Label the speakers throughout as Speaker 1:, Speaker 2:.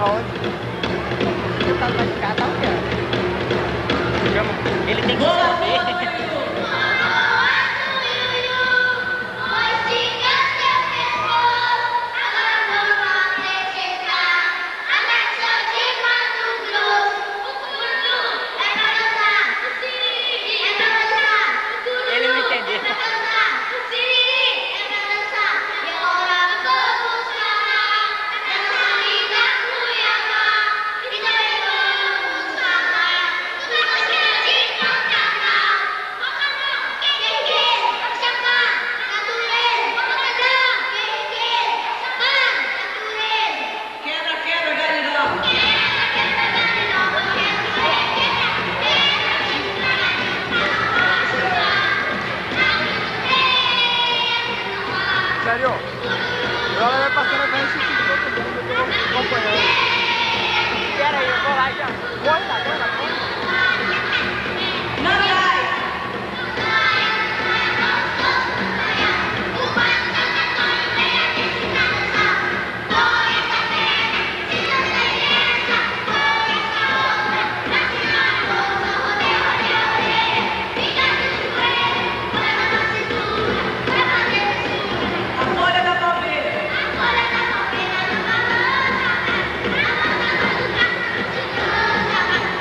Speaker 1: Aonde? O cara vai ficar, tá o quê? Ele tem que saber. Ele não entendeu. Sério? Ela vai passando a frente de todo mundo, eu vou acompanhando. Pera aí, eu vou lá já. Corre lá, corre lá, corre lá.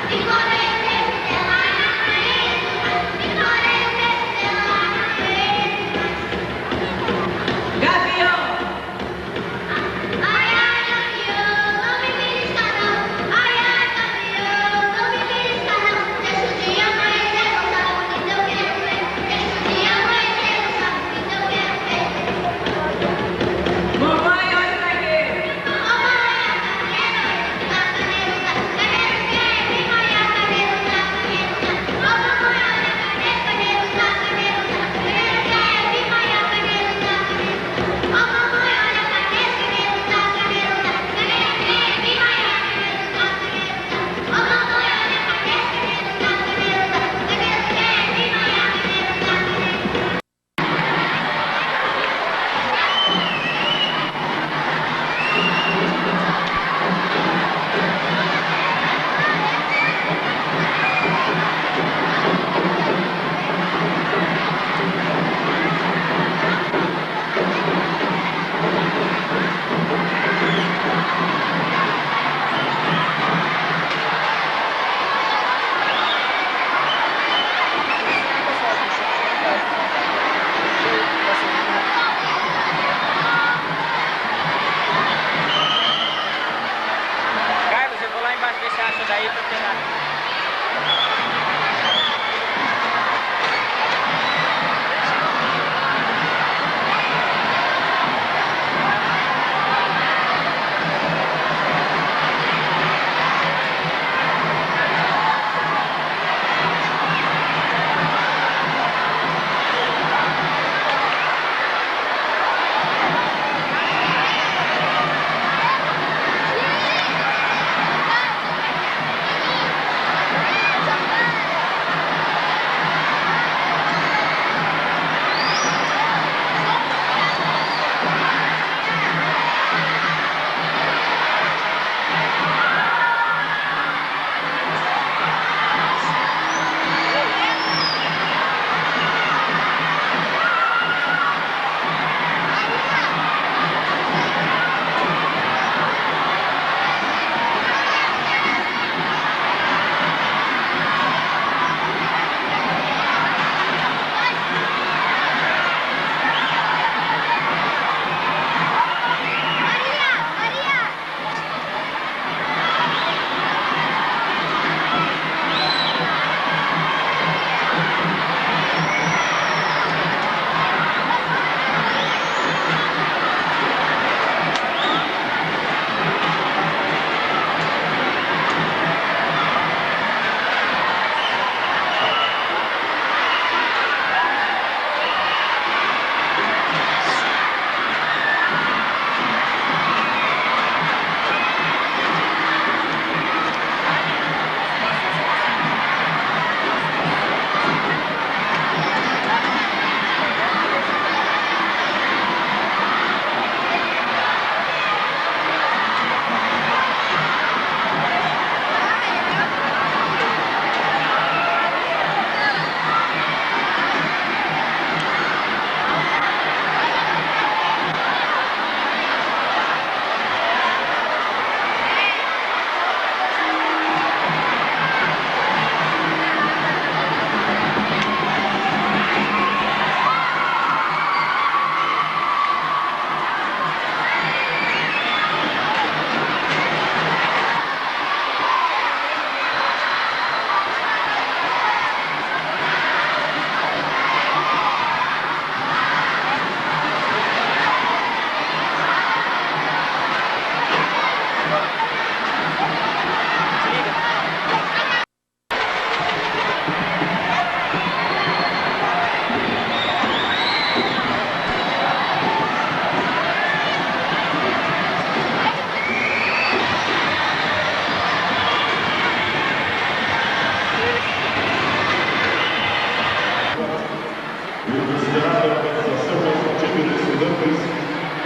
Speaker 2: Igual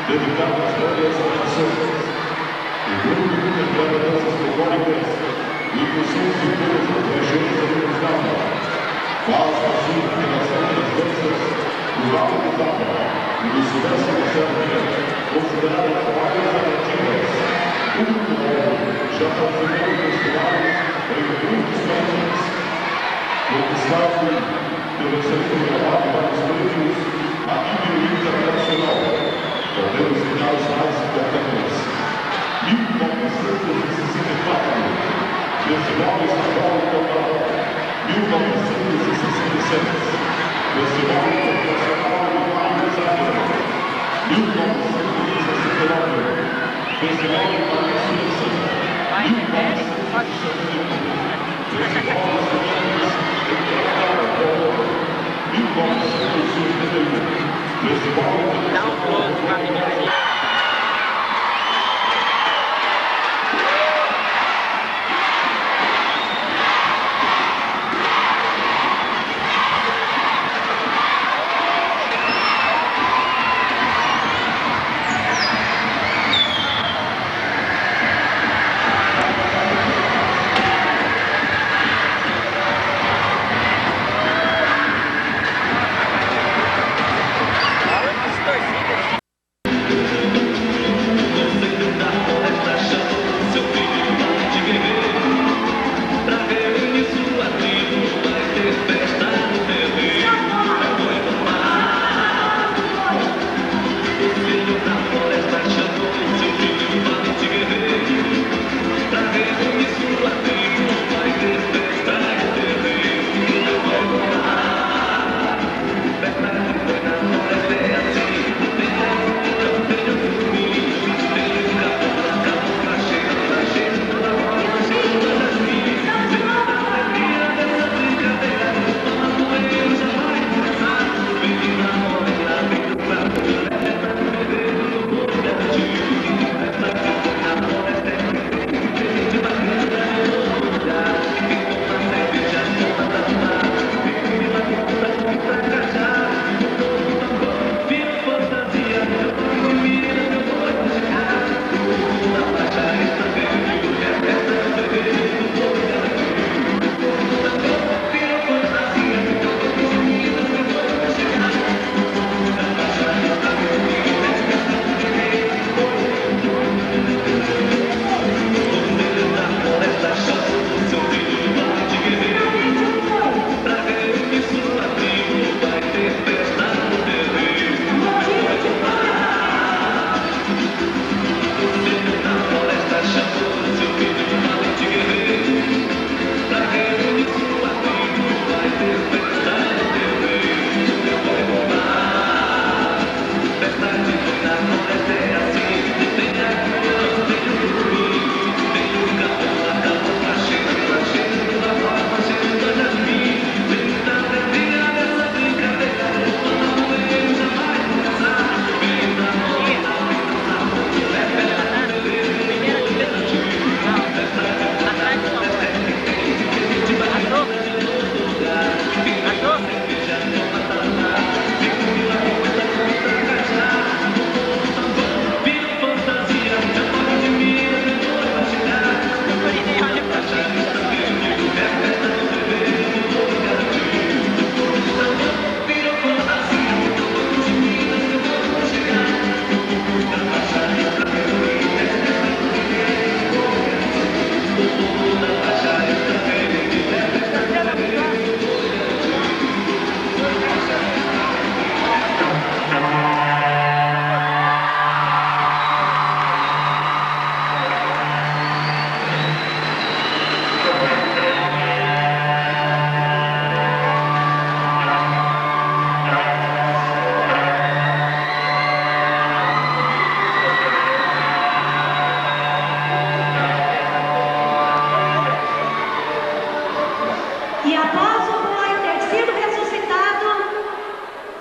Speaker 2: dedicado às várias nações. O grupo contemplava danças folclóricas e funções de todas as regiões da Yugoslávia. Faz assim a relação das danças do Vale do Tapa e do Sudeste da Sérvia, consideradas mais atrativas. O futebol já participou de festivais em muitos países. Conquistado pelo segundo trabalho de vários prêmios a nível internacional, podemos citar os mais importantes. 1964, Festival Estadual Total. 1966, Festival Internacional de Paris Zagreb. 1969, Festival de Paris França. 1981, Festival Internacional.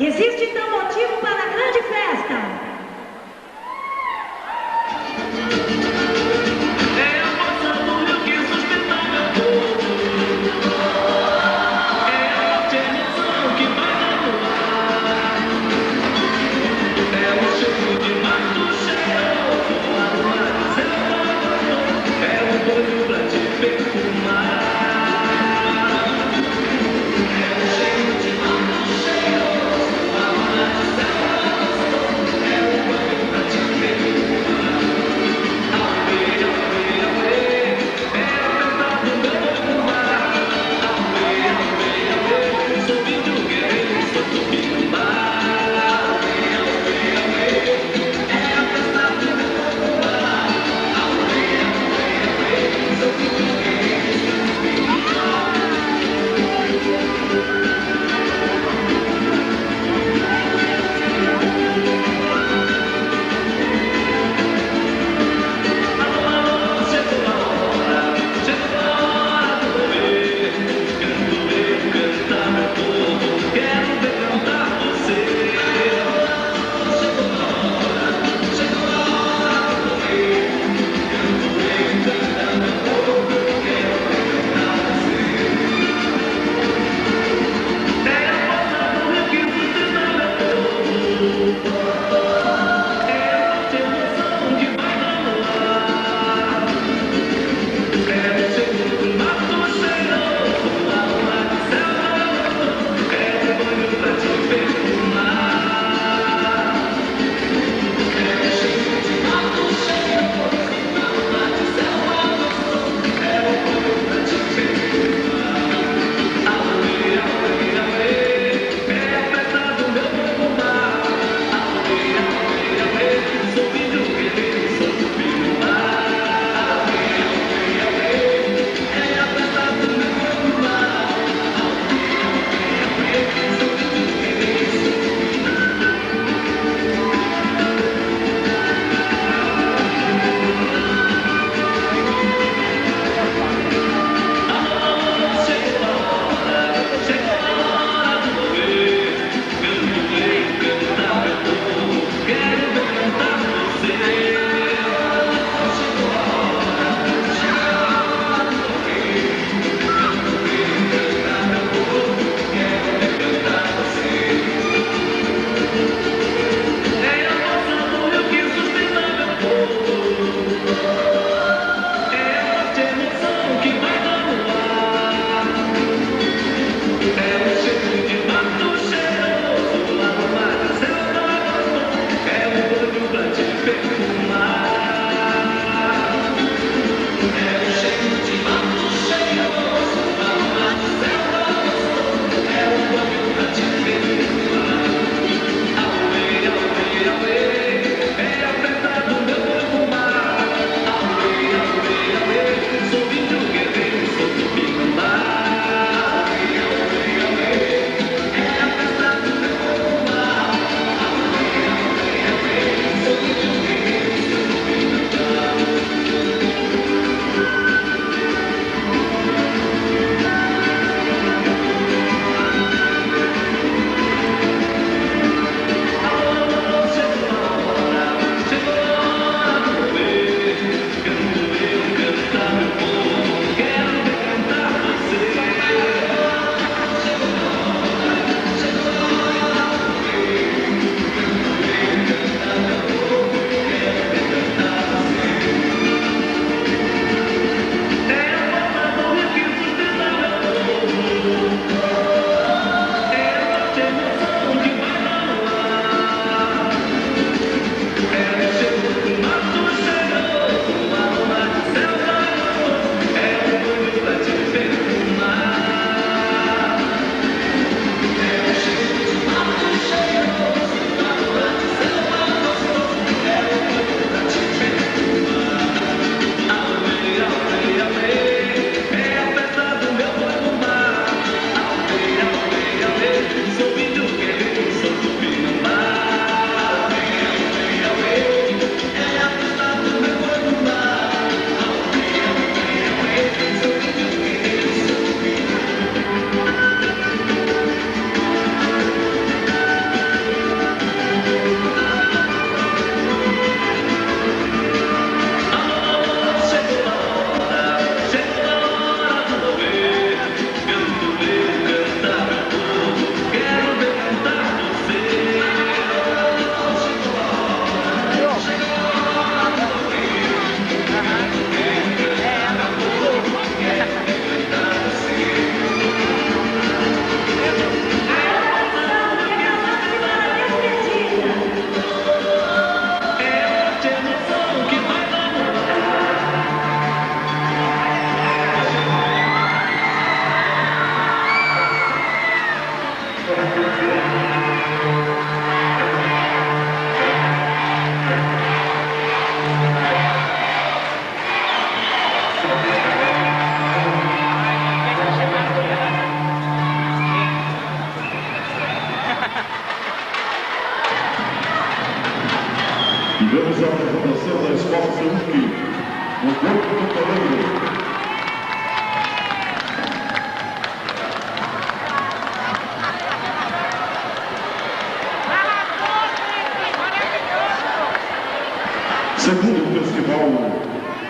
Speaker 3: Existe então motivo para a grande festa. É a força do rio que sustenta meu corpo. É a forte emoção que vai no ar. É o cheiro de mato.
Speaker 2: Tivemos a apresentação da Escola Seuki, no Porto do Alegre. Segundo Festival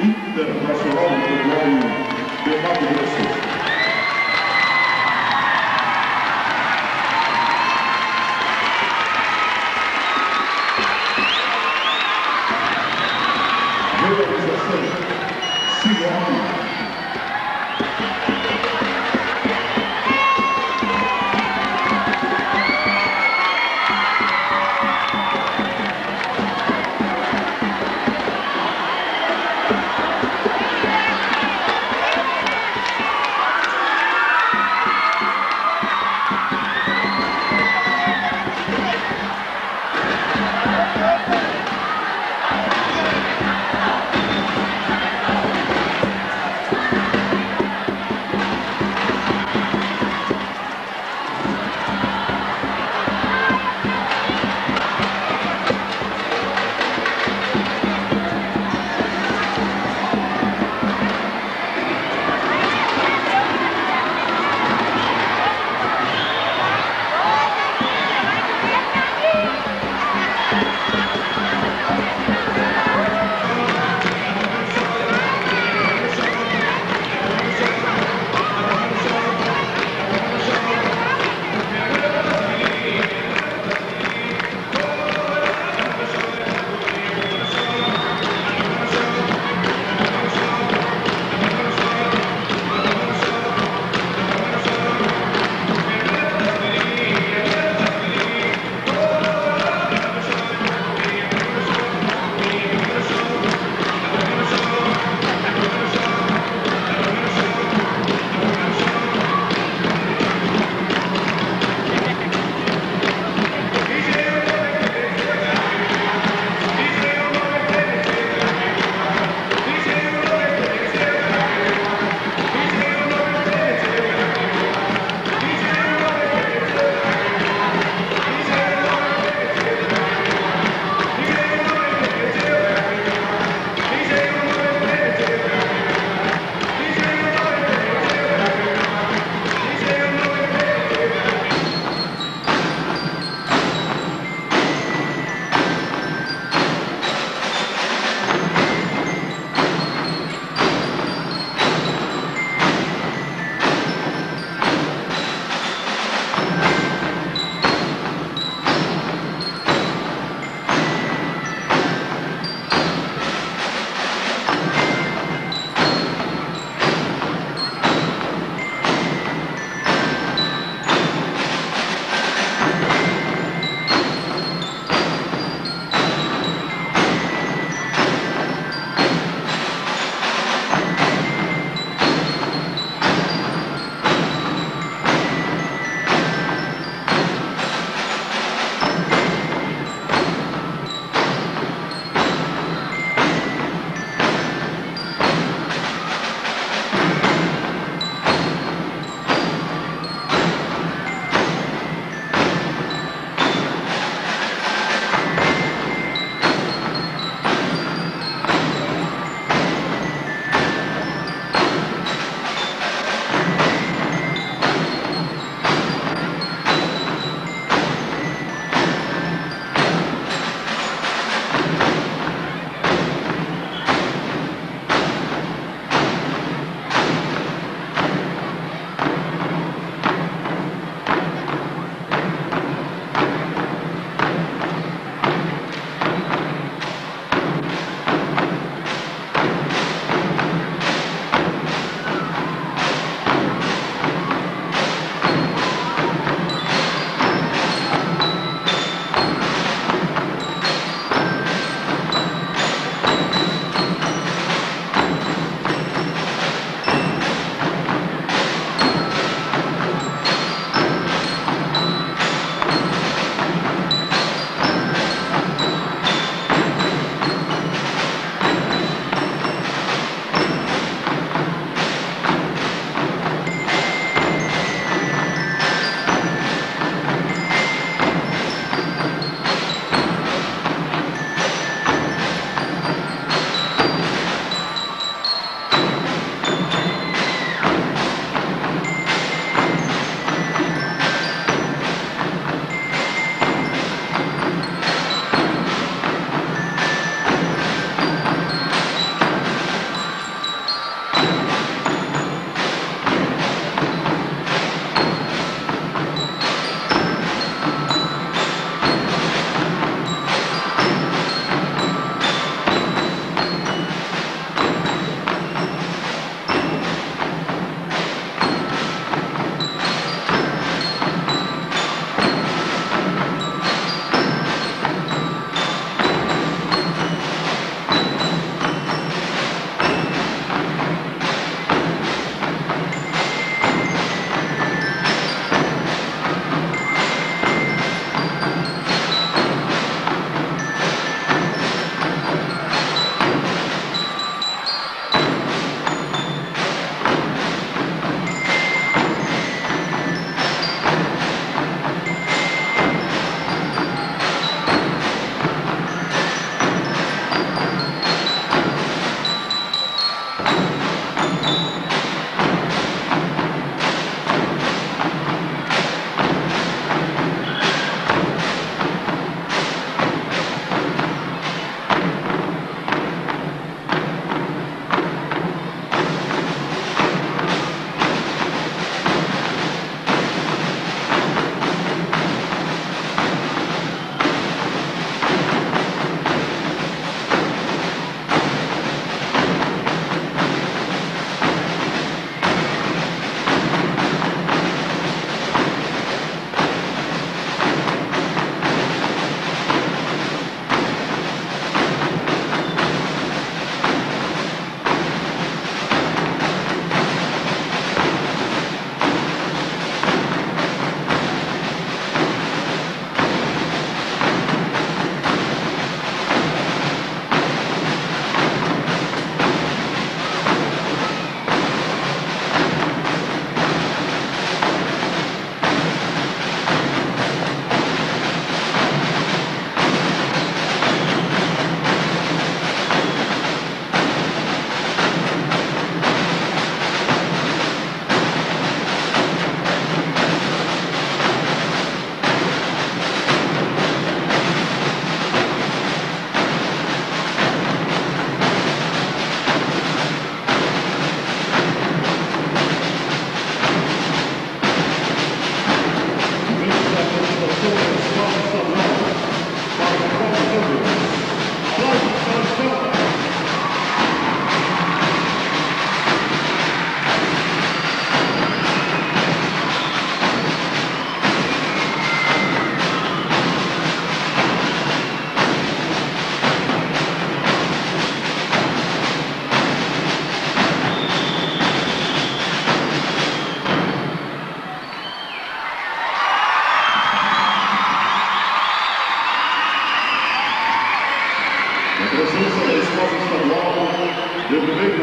Speaker 2: Internacional do Petróleo de Mato Grosso.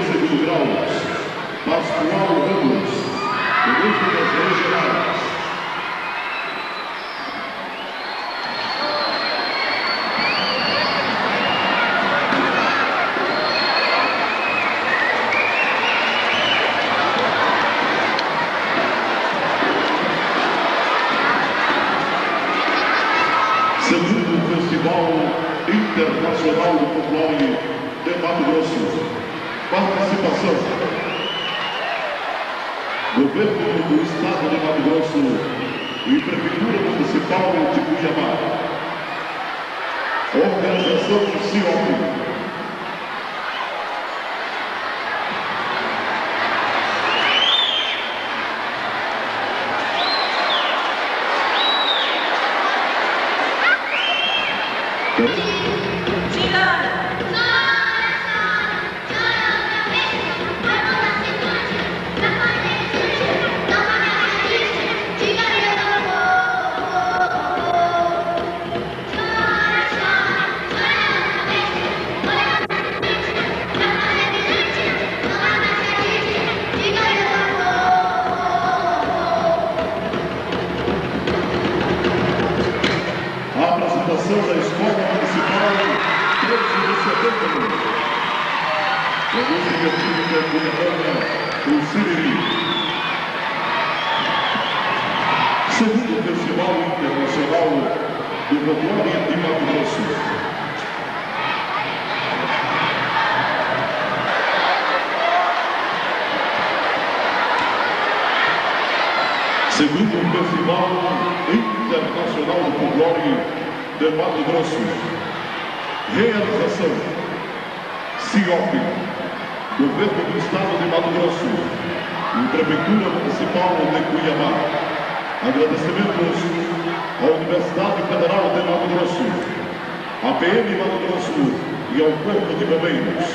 Speaker 2: segundo grau, Pascoal Ramos, grupo das regionais. Segundo Festival Internacional do Folclore de Mato Grosso. Participação: Governo do Estado de Mato Grosso e Prefeitura Municipal de Cuiabá. Organização CIOP. A apresentação da Escola Municipal 13 de Setembro. A música típica cuiabana, o Siriri. Segundo Festival Internacional do Folclore de Mato Grosso. Segundo Festival Internacional do Folclore de Mato Grosso. Realização: CIOP, Governo do Estado de Mato Grosso e Prefeitura Municipal de Cuiabá. Agradecimentos à Universidade Federal de Mato Grosso, à PM Mato Grosso e ao Corpo de Bombeiros.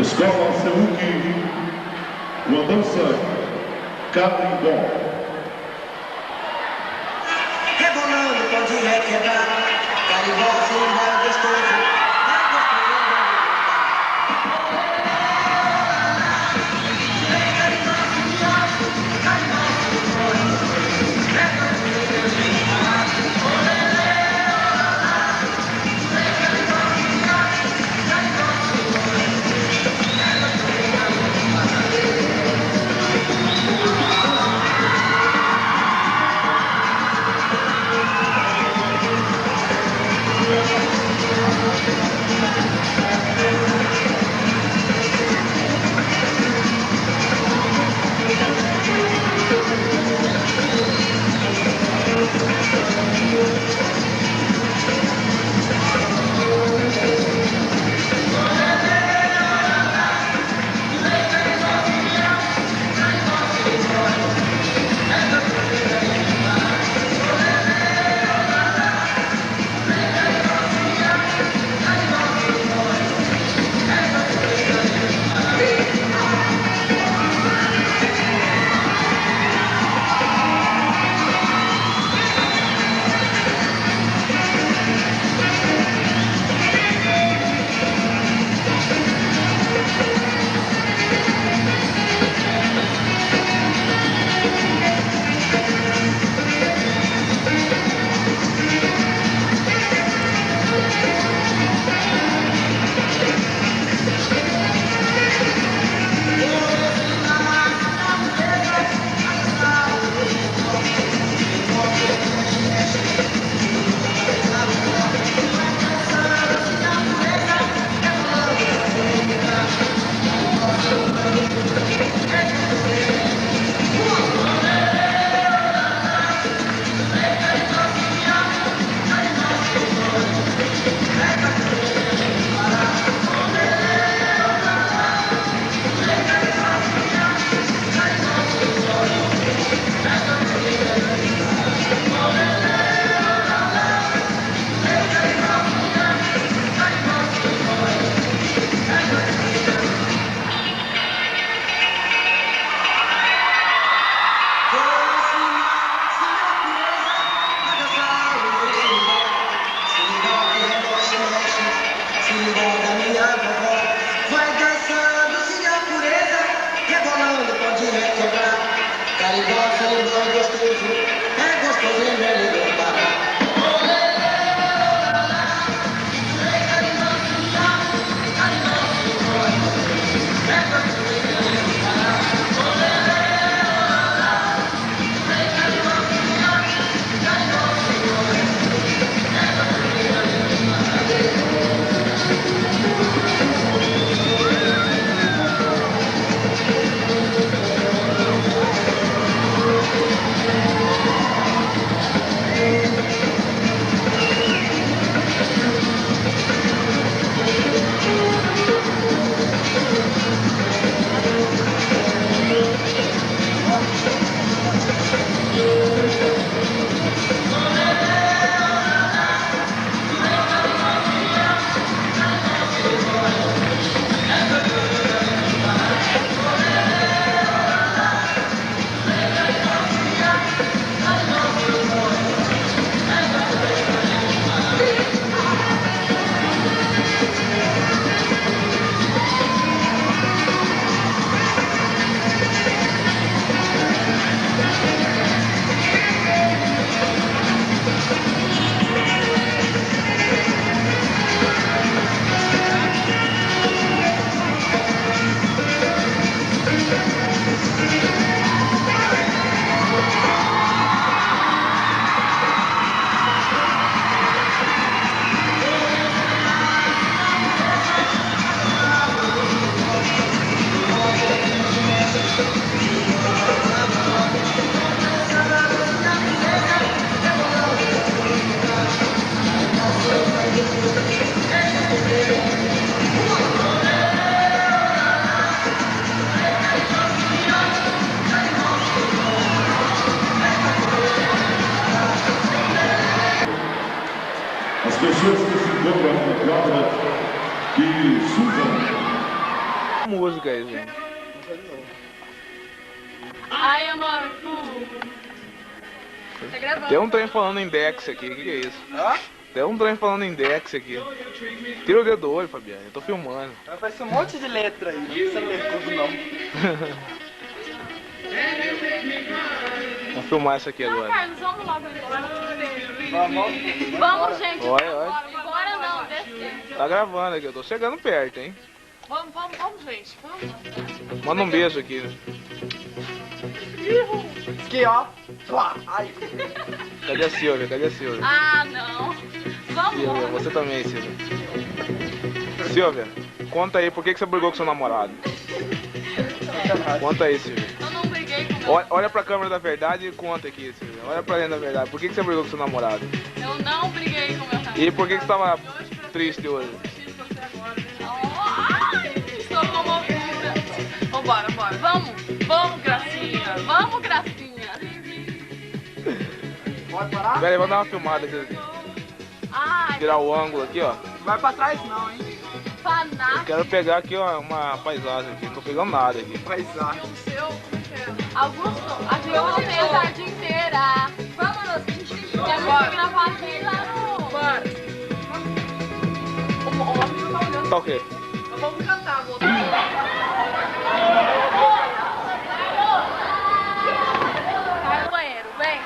Speaker 2: Escola SEUC, com a dança Carimbó.
Speaker 4: Rebolando, pode requebrar. Carimbó, sim, é gostoso.
Speaker 2: de Suzano.
Speaker 1: Música aí, gente.
Speaker 5: I am a fool. Tá gravando.
Speaker 1: Tem um trem falando em Dex aqui, o que é isso?
Speaker 6: Hã?
Speaker 1: Tem um trem falando em Dex aqui. Tira o dedo do olho, Fabiano, eu tô filmando.
Speaker 6: Vai aparecer um monte de letra aí, não precisa ler tudo não.
Speaker 1: Vamos filmar isso aqui
Speaker 5: Não,
Speaker 1: agora.
Speaker 5: Carlos, vamos logo embora.
Speaker 6: Vamos.
Speaker 5: Vamos, gente.
Speaker 1: Olha, olha.
Speaker 5: Agora não, descer.
Speaker 1: Tá gravando aqui, eu tô chegando perto, hein?
Speaker 5: Vamos, gente. Vamos.
Speaker 1: Manda um beijo aqui.
Speaker 6: Aqui, ó. Ai.
Speaker 1: Cadê a Silvia? Cadê a Silvia?
Speaker 5: Ah, não. Vamos.
Speaker 1: Silvia, você também, Silvia. Silvia, conta aí, por que você brigou com seu namorado? Conta aí, Silvia.
Speaker 5: Eu não briguei com meu...
Speaker 1: Olha pra câmera da verdade e conta aqui, Silvia. Olha pra dentro da verdade. Por que você brigou com seu namorado?
Speaker 5: Eu não briguei com meu namorado.
Speaker 1: E por que você tava triste hoje?
Speaker 5: Ai, estou comovida. Vambora. Vamos, Gracinha. Vamos, Gracinha.
Speaker 6: Pode parar?
Speaker 1: Pera aí, vamos dar uma filmada aqui.
Speaker 5: Ai,
Speaker 1: Tirar o ângulo aqui, ó.
Speaker 6: Não vai pra trás não, hein?
Speaker 5: fanático.
Speaker 1: Quero pegar aqui, ó, uma paisagem aqui. Não tô pegando nada aqui.
Speaker 6: Paisagem.
Speaker 5: Augusto, a gente vai ter a tarde inteira. Vamos, a gente tem que gravar aqui lá no... Bora. O homem não tá olhando.
Speaker 1: Tá o quê?
Speaker 5: Vamos cantar, vou Vai no banheiro, vem.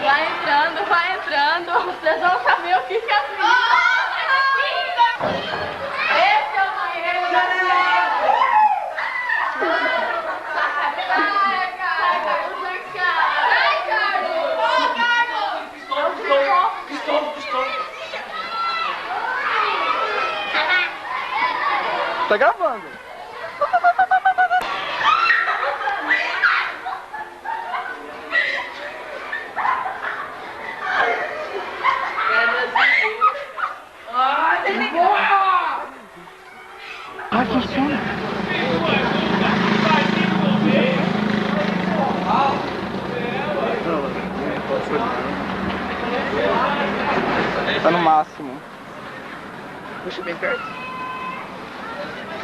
Speaker 5: Vai entrando. Vocês vão saber o que que é assim. Esse é o banheiro da
Speaker 6: Tá gravando. Tá no máximo.
Speaker 1: Puxa bem perto.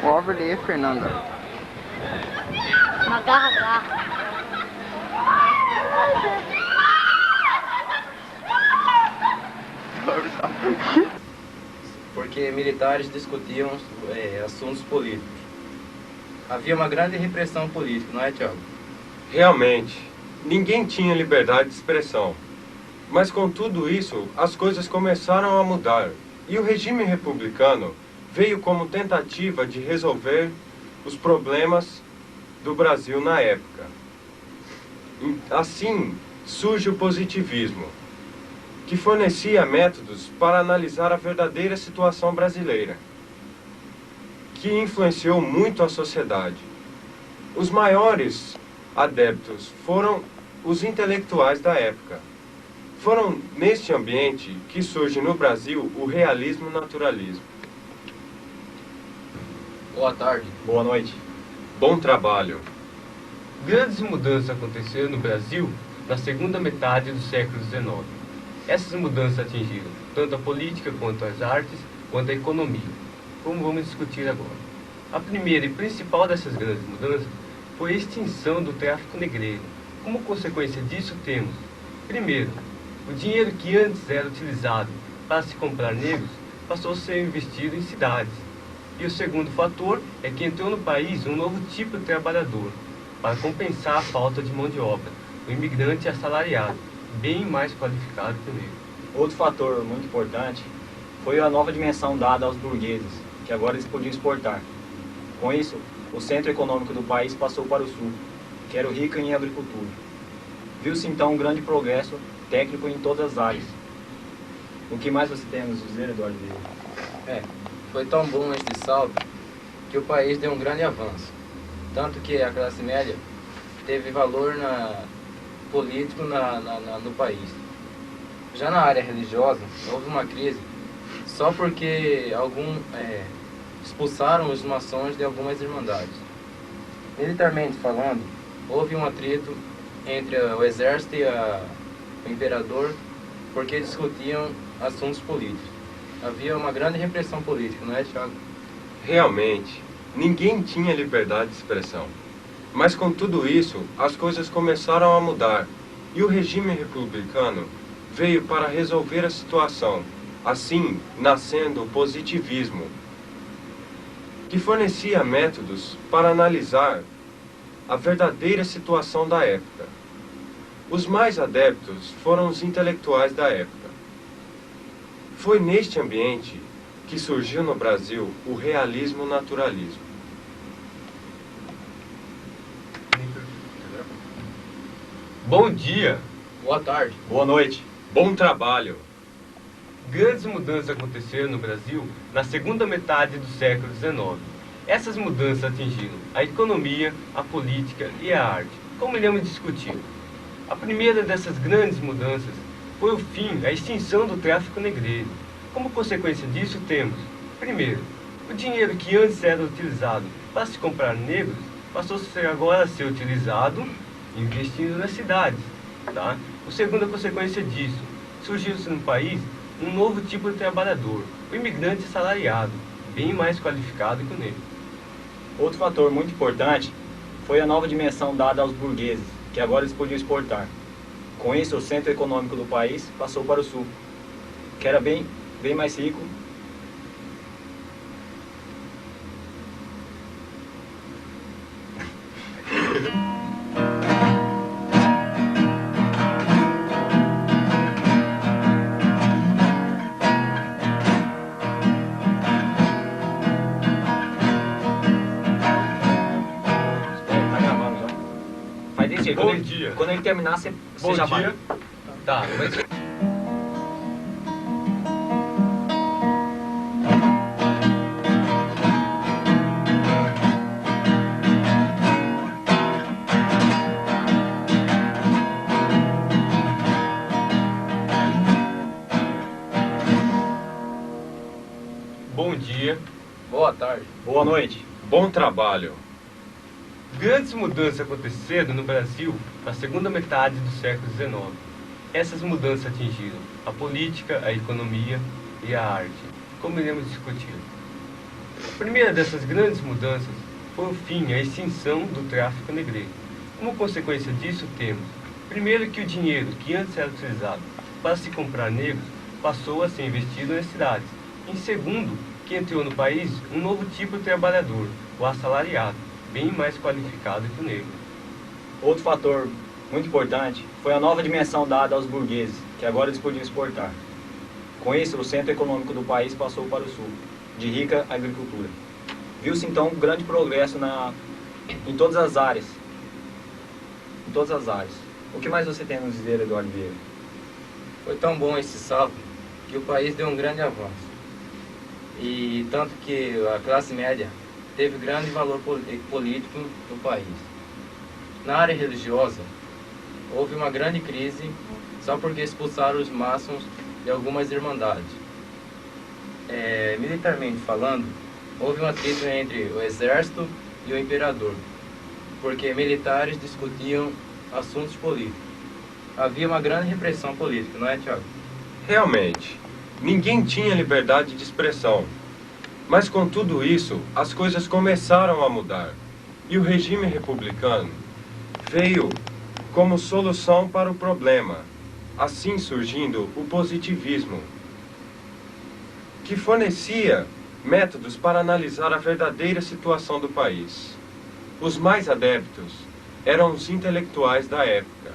Speaker 6: O overlay é Fernanda.
Speaker 5: Uma garra.
Speaker 7: Porque militares discutiam assuntos políticos. Havia uma grande repressão política, não é, Thiago?
Speaker 8: Realmente, ninguém tinha liberdade de expressão. Mas com tudo isso, as coisas começaram a mudar. E o regime republicano veio como tentativa de resolver os problemas do Brasil na época. Assim, surge o positivismo, que fornecia métodos para analisar a verdadeira situação brasileira, que influenciou muito a sociedade. Os maiores adeptos foram os intelectuais da época. Foram neste ambiente que surge no Brasil o realismo-naturalismo.
Speaker 7: Boa tarde.
Speaker 8: Boa noite. Bom trabalho.
Speaker 9: Grandes mudanças aconteceram no Brasil na segunda metade do século XIX. Essas mudanças atingiram tanto a política quanto as artes, quanto a economia, como vamos discutir agora. A primeira e principal dessas grandes mudanças foi a extinção do tráfico negreiro. Como consequência disso temos, primeiro, o dinheiro que antes era utilizado para se comprar negros passou a ser investido em cidades. E o segundo fator é que entrou no país um novo tipo de trabalhador, para compensar a falta de mão de obra, o imigrante assalariado, bem mais qualificado que o negro.
Speaker 10: Outro fator muito importante foi a nova dimensão dada aos burgueses, que agora eles podiam exportar. Com isso, o centro econômico do país passou para o sul, que era rico em agricultura. Viu-se então um grande progresso técnico em todas as áreas. O que mais você tem a nos dizer, Eduardo?
Speaker 7: Foi tão bom este salto que o país deu um grande avanço. Tanto que a classe média teve valor político no país. Já na área religiosa, houve uma crise só porque expulsaram os maçons de algumas irmandades. Militarmente falando, houve um atrito entre o exército e o imperador porque discutiam assuntos políticos. havia uma grande repressão política, não é, Thiago?
Speaker 8: Realmente, ninguém tinha liberdade de expressão. Mas com tudo isso, as coisas começaram a mudar e o regime republicano veio para resolver a situação, assim nascendo o positivismo, que fornecia métodos para analisar a verdadeira situação da época. Os mais adeptos foram os intelectuais da época. Foi neste ambiente que surgiu no Brasil o realismo naturalismo.
Speaker 9: Bom dia.
Speaker 7: Boa tarde.
Speaker 10: Boa noite.
Speaker 8: Bom trabalho.
Speaker 9: Grandes mudanças aconteceram no Brasil na segunda metade do século XIX. Essas mudanças atingiram a economia, a política e a arte, como iremos discutir. A primeira dessas grandes mudanças foi o fim, a extinção do tráfico negreiro. Como consequência disso temos, primeiro, o dinheiro que antes era utilizado para se comprar negros passou agora a ser utilizado investindo nas cidades. Tá? A segunda consequência disso, surgiu-se no país um novo tipo de trabalhador, o imigrante assalariado, bem mais qualificado que o negro.
Speaker 10: Outro fator muito importante foi a nova dimensão dada aos burgueses, que agora eles podiam exportar. Com isso, o centro econômico do país passou para o sul, que era bem mais rico.
Speaker 9: Bom dia.
Speaker 10: Quando ele terminar, você
Speaker 9: Bom
Speaker 10: já
Speaker 9: dia.
Speaker 10: vai.
Speaker 9: Tá, mas... Bom dia.
Speaker 7: Boa tarde.
Speaker 10: Boa noite.
Speaker 8: Bom trabalho.
Speaker 9: Grandes mudanças aconteceram no Brasil na segunda metade do século XIX. Essas mudanças atingiram a política, a economia e a arte, como iremos discutir. A primeira dessas grandes mudanças foi o fim, a extinção do tráfico negreiro. Como consequência disso temos, primeiro, que o dinheiro que antes era utilizado para se comprar negros passou a ser investido nas cidades. Em segundo, que entrou no país um novo tipo de trabalhador, o assalariado, bem mais qualificado que o negro.
Speaker 10: Outro fator muito importante foi a nova dimensão dada aos burgueses, que agora eles podiam exportar. Com isso, o centro econômico do país passou para o sul, de rica agricultura. Viu-se então um grande progresso em todas as áreas. Em todas as áreas. O que mais você tem a nos dizer, Eduardo Vieira?
Speaker 7: Foi tão bom esse salto que o país deu um grande avanço. E tanto que a classe média teve grande valor político no país. Na área religiosa, houve uma grande crise só porque expulsaram os maçons de algumas irmandades. Militarmente falando, houve um atrito entre o exército e o imperador, porque militares discutiam assuntos políticos. Havia uma grande repressão política, não é, Thiago?
Speaker 8: Realmente, ninguém tinha liberdade de expressão. Mas com tudo isso, as coisas começaram a mudar. E o regime republicano veio como solução para o problema, assim surgindo o positivismo, que fornecia métodos para analisar a verdadeira situação do país. Os mais adeptos eram os intelectuais da época.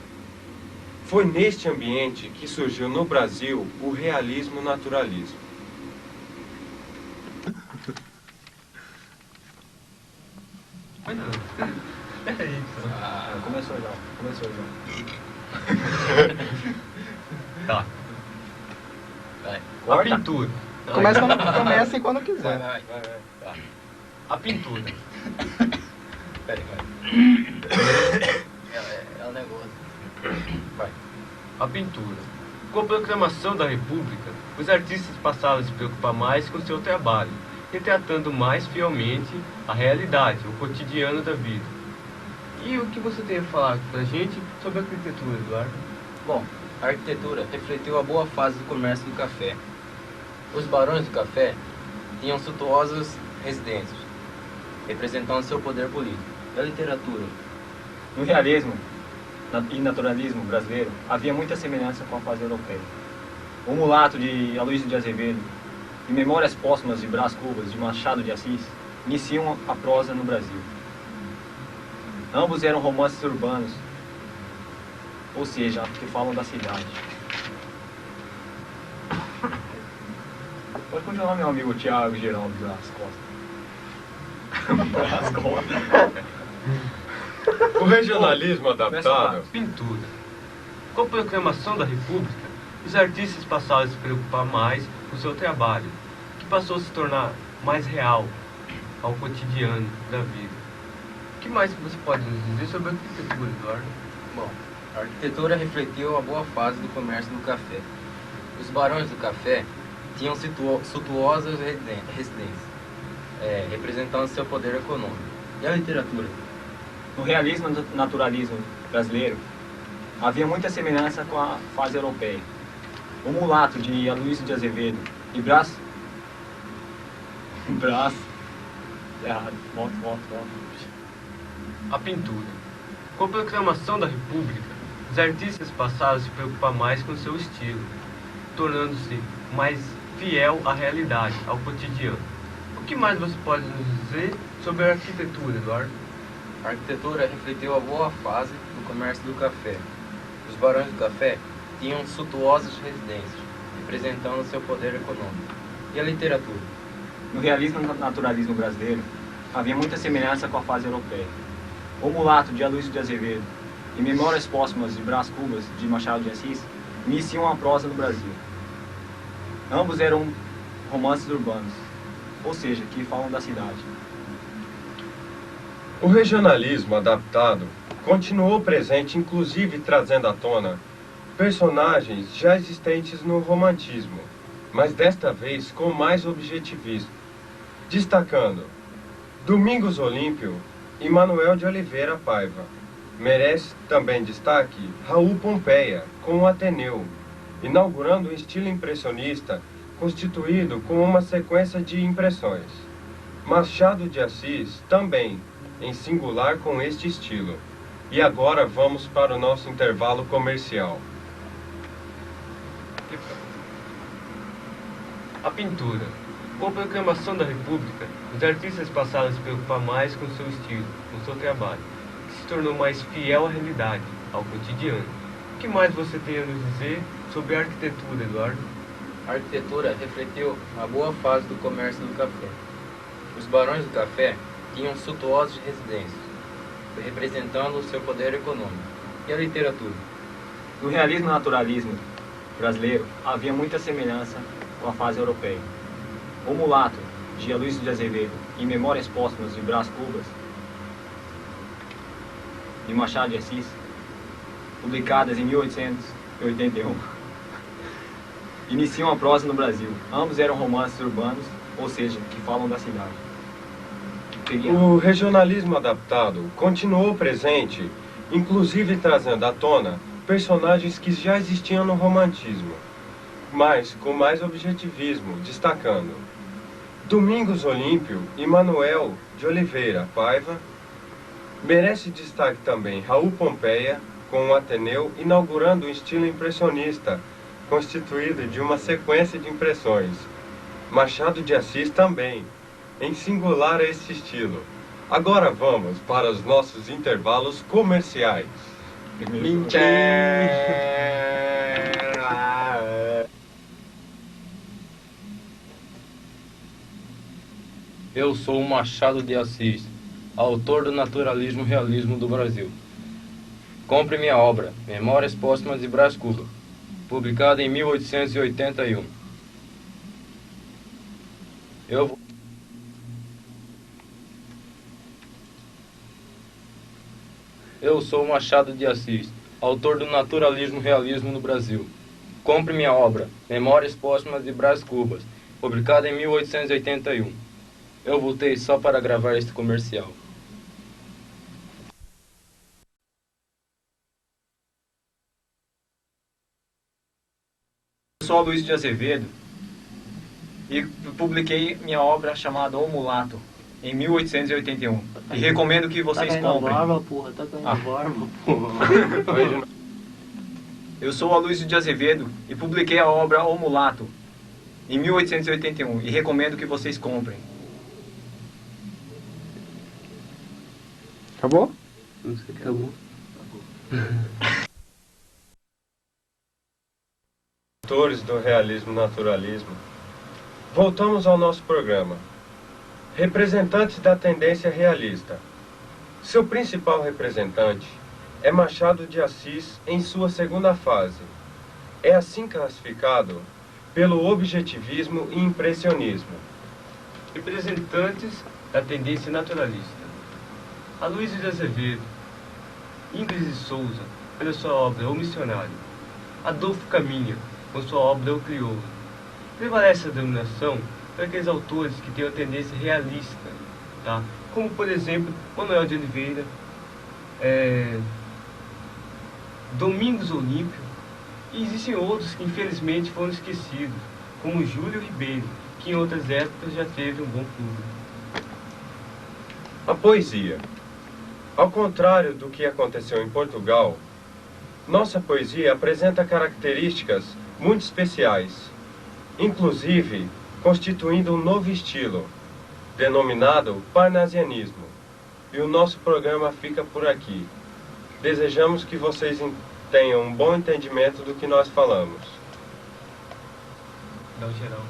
Speaker 8: Foi neste ambiente que surgiu no Brasil o realismo naturalismo.
Speaker 10: Começou já.
Speaker 9: Tá. Vai. A
Speaker 10: Corta.
Speaker 9: pintura.
Speaker 6: Comecem quando quiser.
Speaker 9: Vai. Tá. A pintura. Pera aí,
Speaker 7: É um negócio.
Speaker 9: vai. A pintura. Com a proclamação da República, os artistas passaram a se preocupar mais com seu trabalho, retratando mais fielmente a realidade, o cotidiano da vida. E o que você tem a falar pra gente sobre a arquitetura, Eduardo?
Speaker 7: Bom, a arquitetura refletiu a boa fase do comércio do café. Os barões do café tinham suntuosas residências, representando seu poder político. E a literatura?
Speaker 10: No realismo e naturalismo brasileiro, havia muita semelhança com a fase europeia. O Mulato, de Aloysio de Azevedo, e Memórias Póstumas de Brás Cubas, de Machado de Assis, iniciam a prosa no Brasil. Ambos eram romances urbanos, ou seja, que falam da cidade. Pode continuar, meu amigo Thiago Geraldo Brás Costa. Brás Costa.
Speaker 8: O regionalismo adaptado.
Speaker 9: Pintura. Com a proclamação da República, os artistas passaram a se preocupar mais com o seu trabalho, que passou a se tornar mais real ao cotidiano da vida. O que mais você pode nos dizer sobre a arquitetura, Eduardo?
Speaker 7: Bom, a arquitetura refletiu a boa fase do comércio do café. Os barões do café tinham suntuosas residências, representando seu poder econômico. E a literatura?
Speaker 10: No realismo e naturalismo brasileiro, havia muita semelhança com a fase europeia. O Mulato, de Aloysio de Azevedo, e Brás... Errado. Volta.
Speaker 9: A pintura. Com a proclamação da República, os artistas passaram a se preocupar mais com seu estilo, tornando-se mais fiel à realidade, ao cotidiano. O que mais você pode nos dizer sobre a arquitetura, Eduardo?
Speaker 7: A arquitetura refletiu a boa fase do comércio do café. Os barões do café tinham suntuosas residências, representando seu poder econômico. E a literatura?
Speaker 10: No realismo e naturalismo brasileiro, havia muita semelhança com a fase europeia. O Mulato, de Aloysio de Azevedo, e Memórias Póstumas de Brás Cubas, de Machado de Assis, iniciam a prosa no Brasil. Ambos eram romances urbanos, ou seja, que falam da cidade.
Speaker 8: O regionalismo adaptado continuou presente, inclusive trazendo à tona personagens já existentes no romantismo, mas desta vez com mais objetivismo, destacando Domingos Olímpio e Manuel de Oliveira Paiva. Merece também destaque Raul Pompeia com o Ateneu, inaugurando um estilo impressionista constituído com uma sequência de impressões. Machado de Assis também, em singular com este estilo. E agora vamos para o nosso intervalo comercial.
Speaker 9: A pintura. Com a proclamação da República, os artistas passaram a se preocupar mais com seu estilo, com seu trabalho, que se tornou mais fiel à realidade, ao cotidiano. O que mais você tem a nos dizer sobre a arquitetura, Eduardo?
Speaker 7: A arquitetura refletiu a boa fase do comércio do café. Os barões do café tinham suntuosas residências, representando o seu poder econômico. E a literatura?
Speaker 10: No realismo e naturalismo brasileiro, havia muita semelhança com a fase europeia. O Mulato, de Aloysio de Azevedo, e Memórias Póstumas de Brás Cubas, de Machado de Assis, publicadas em 1881, iniciam a prosa no Brasil. Ambos eram romances urbanos, ou seja, que falam da cidade.
Speaker 8: O regionalismo adaptado continuou presente, inclusive trazendo à tona personagens que já existiam no romantismo, mas com mais objetivismo, destacando Domingos Olímpio e Manuel de Oliveira Paiva. Merece destaque também Raul Pompeia com o Ateneu, inaugurando um estilo impressionista, constituído de uma sequência de impressões. Machado de Assis também, em singular a esse estilo. Agora vamos para os nossos intervalos comerciais.
Speaker 7: Eu sou o Machado de Assis, autor do naturalismo e realismo do Brasil. Compre minha obra, Memórias Póstumas de Brás Cubas, publicada em 1881. Eu sou o Machado de Assis, autor do naturalismo e realismo no Brasil. Compre minha obra, Memórias Póstumas de Brás Cubas, publicada em 1881. Eu voltei só para gravar este comercial.
Speaker 10: Eu sou Aloysio de Azevedo e publiquei minha obra chamada O Mulato, em 1881. E recomendo que vocês comprem.
Speaker 1: Tá caindo barba, porra.
Speaker 10: Eu sou Aloysio de Azevedo e publiquei a obra O Mulato, em 1881, e recomendo que vocês comprem.
Speaker 6: Acabou?
Speaker 1: Não sei, acabou.
Speaker 8: Autores do realismo e naturalismo. Voltamos ao nosso programa. Representantes da tendência realista. Seu principal representante é Machado de Assis em sua segunda fase. É assim classificado pelo objetivismo e impressionismo.
Speaker 9: Representantes da tendência naturalista. Aloysio de Azevedo, Ingres de Souza, pela sua obra O Missionário. Adolfo Caminha, com sua obra O Crioulo. Prevalece a denominação para aqueles autores que têm uma tendência realista, tá? Como, por exemplo, Manuel de Oliveira, Domingos Olímpio, e existem outros que infelizmente foram esquecidos, como Júlio Ribeiro, que em outras épocas já teve um bom público.
Speaker 8: A poesia. Ao contrário do que aconteceu em Portugal, nossa poesia apresenta características muito especiais, inclusive constituindo um novo estilo, denominado parnasianismo. E o nosso programa fica por aqui. Desejamos que vocês tenham um bom entendimento do que nós falamos.
Speaker 9: Dá um geral.